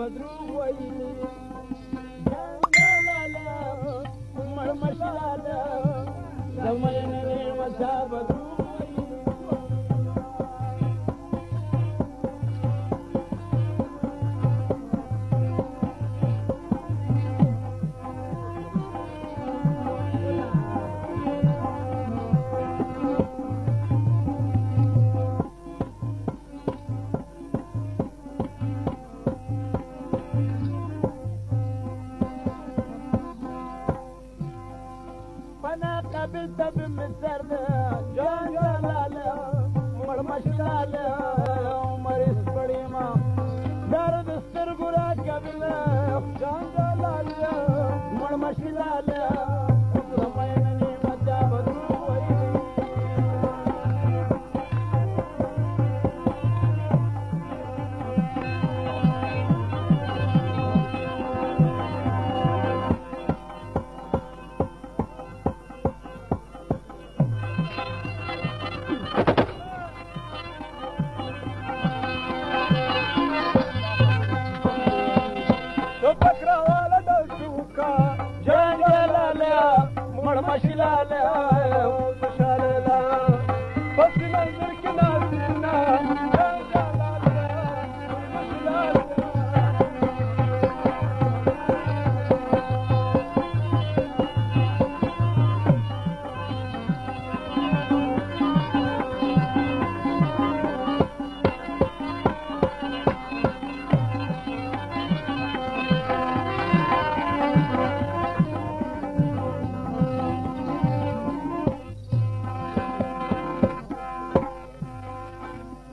بدروغ وایي جانلاله مړ مشلاله زمینه وسا بدروغ وایي قابلت بمسر جان جلاله مړ مشلاله عمر سپړې ما درد سترګو را قابله جان جلاله مړ مشلاله زمینه نیمته بدروغ وایي مشلاله مشلاله بس منظر کې ناسینا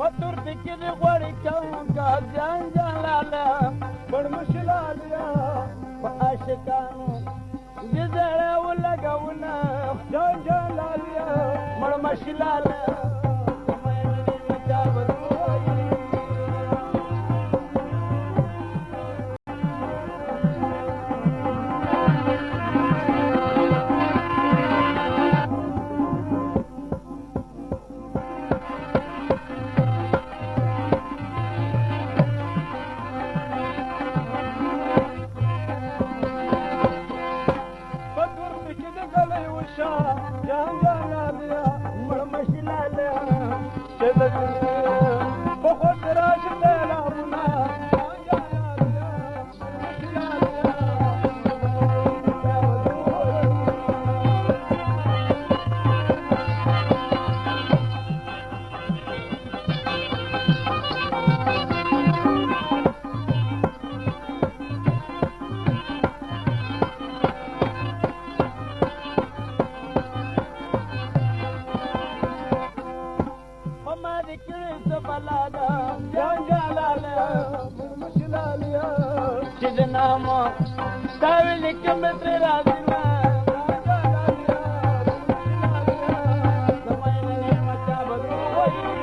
مشلاله كذي غوري كونكا جان جلاله مړ مشلاله فاشكانو جزره ولا قونا جان جلاله مړ مشلاله نامو تاویل کمت رازینا زمینه نیمته بدروغ وایي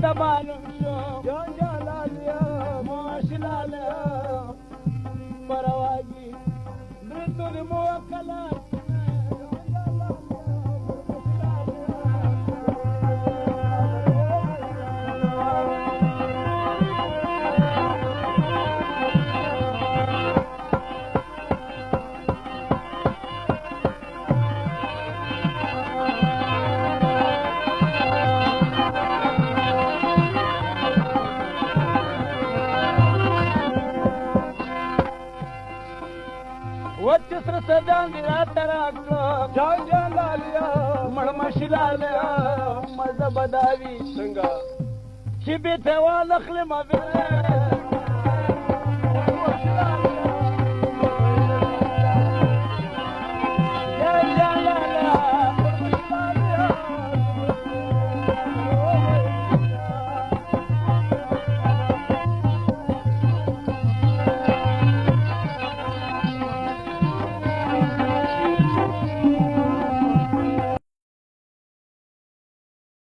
تبالم شو جان جلاله مشلاله برواجي برتو الموكلات وتسر سدان دي اتراكلو جان جلاله مړ مشلاله مزه بداوي څنګه چې به ته والخل ما